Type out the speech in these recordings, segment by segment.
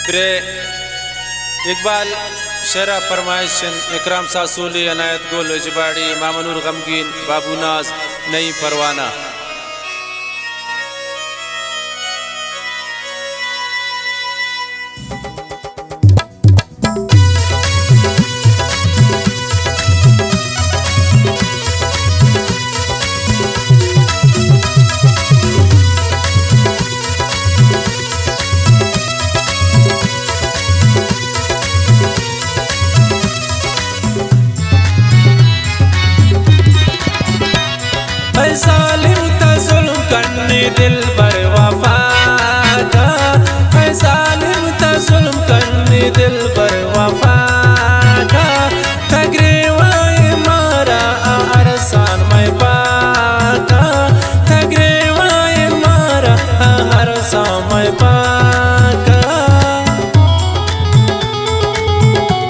Pray इकबाल शेरा फरमाइशन इकराम सासूली अनायत गोल जबाड़ी मामनूर गमगीन बाबू नाज नई परवाना। ज़ालिम ता ज़ुल्म करने दिल बर वफा का, ज़ालिम ता ज़ुल्म करने दिल बर वफा का। तगरेवाए मारा अरसान में पाका, तगरेवाए मारा अरसान में पाका।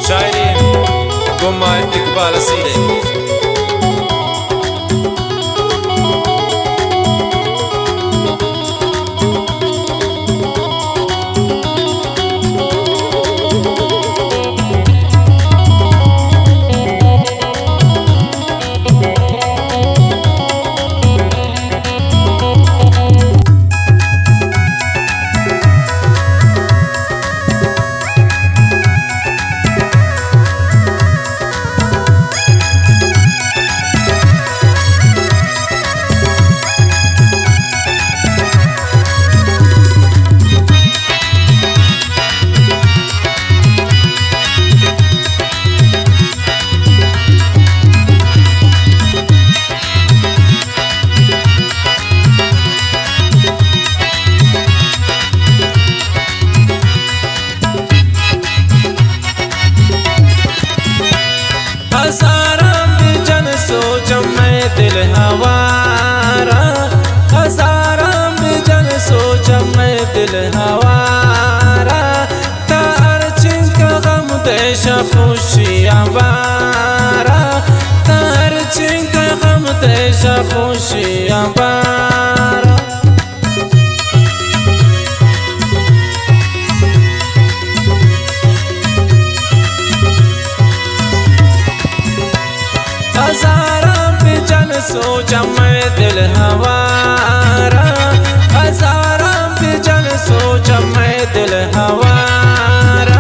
शायरी गुम्मा इकबाल सीरे। दिल हवारा हज़ारां बिजन सोच मैं दिल हवारा। तार चिंका गम देशा खुशियाँ बारा, तार चिंका गम देशा खुशियाँ बारा। सोचा मैं दिल हवारा, हज़ारां बिजन सोचा मैं दिल हवारा।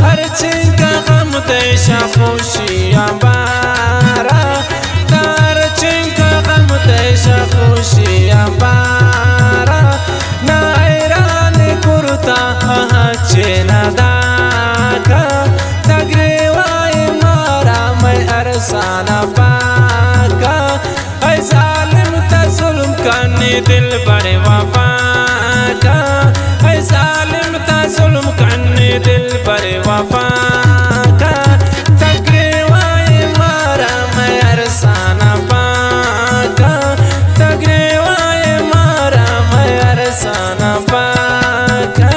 हर चिंका गम देशा खुशियाँ बारा, हर चिंका गम देशा खुशियाँ बारा। नायरान कुर्ता चेना दाका, तगरेवाए मारा मैं अरसाना पाका। ज़ालिम ता ज़ुल्म करने दिल बड़े वफा का, ज़ालिम ता ज़ुल्म करने दिल बड़े वफा का। तगरेवाए मारा मैं अरसाना पाका, तगरेवाए मारा मैं अरसाना पाका।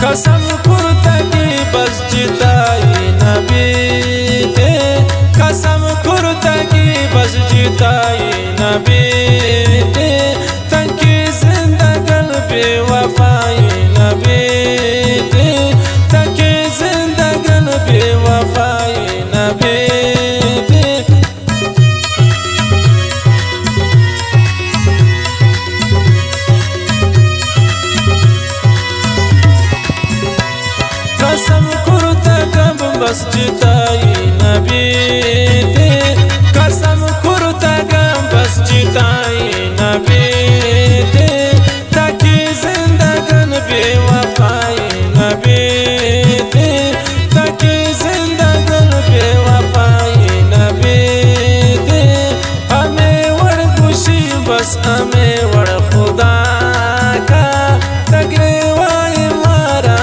कसम खुर्दगी बस जिताई नबी थे, कसम खुर्दगी बस जिताई नबी थे। तंकी जिंदगन बेवफाई नबी थे, तंकी जिंदगन बेवफाई नबी थे। बस जिताई नबी दे कसम खुरता गम बस जिताई नबी दे ताकि जिंदगन बेवफाई नबी दे ताकि जिंदगन बेवफाई नबी दे हमें वड़ खुशी बस हमें वड़ खुदा का तगरेवाए मारा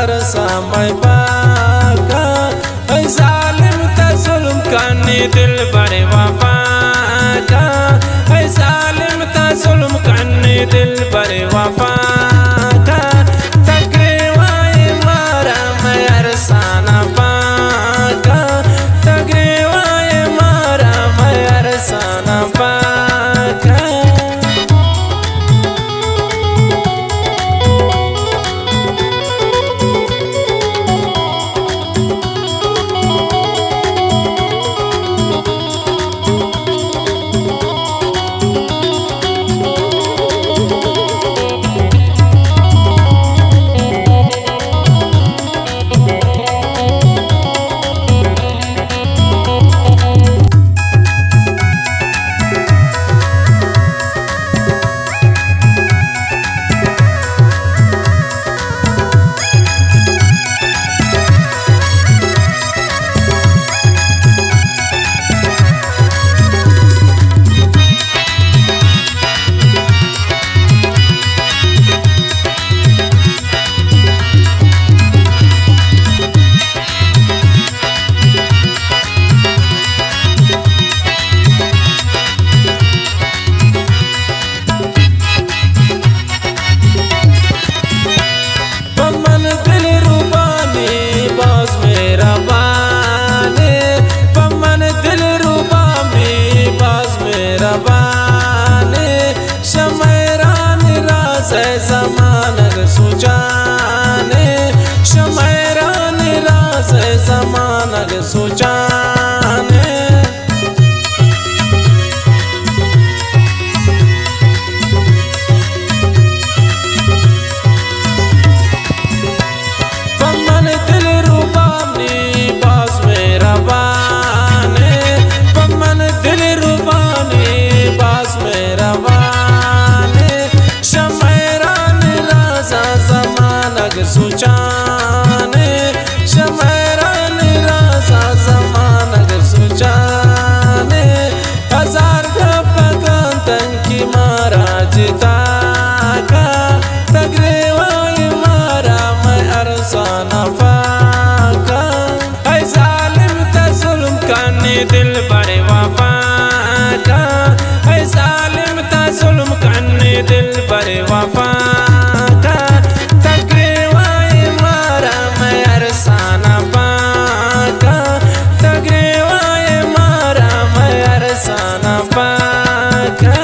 अरसा मैं बाका ऐ जालिम ता जुल्म करने दिल बड़े वफा का ऐ जालिम ता जुल्म करने दिल बड़े वफा का तगरेवाए मारा मैं अरसा ना पाका तगरेवाए मारा मैं अरसा ना पाका। ज़मानग सुजाने शमैरान राज ज़मानग सुजाने पमन दिल रुबानी बाज में रवाने पमन दिल रुबानी बाज में रवाने शमैरान राजा ज़मानग सुजाने शमैरान राजा ज़मानग सुजाने हजार गपगंतन की मारा जिता का तगरेवाई मारा मैं अरसाना फाका ऐ जालिम ता जुल्म करने दिल बड़े वफा का ऐ जालिम ता जुल्म करने दिल बड़े वफा का तगरेवाई मारा मैं अरसाना फाका तगरेवाई मारा मैं अरसाना फाका।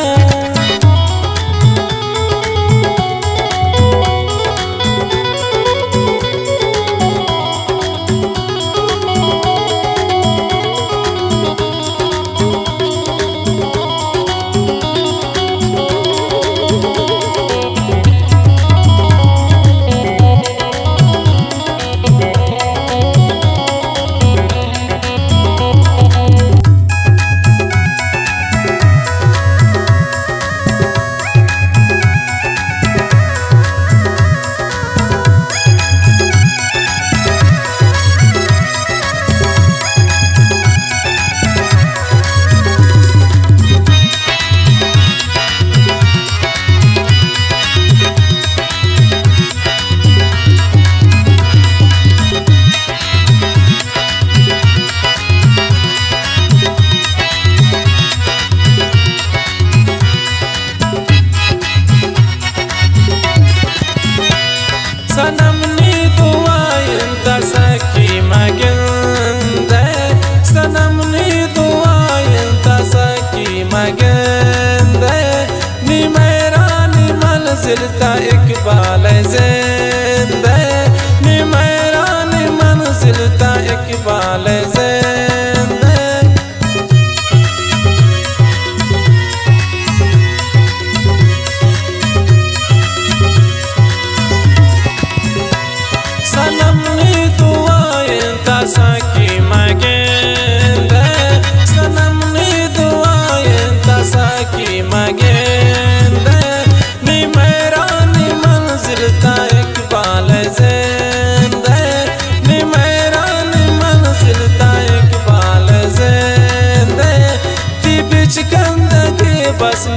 सनम नी दुआएं दसकी मगंदे सनम नी दुआएं दसकी मगंदे नी मेरा नी मंजिल ता इकबाल ज़िंदे नी मेरा नी मंजिल ता इकबाल ज़िंदे सनम नी दुआएं दसकी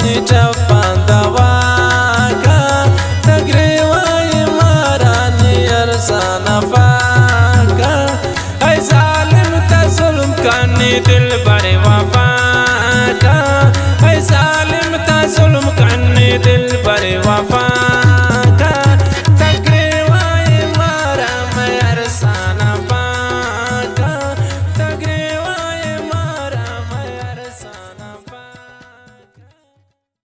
ni chafan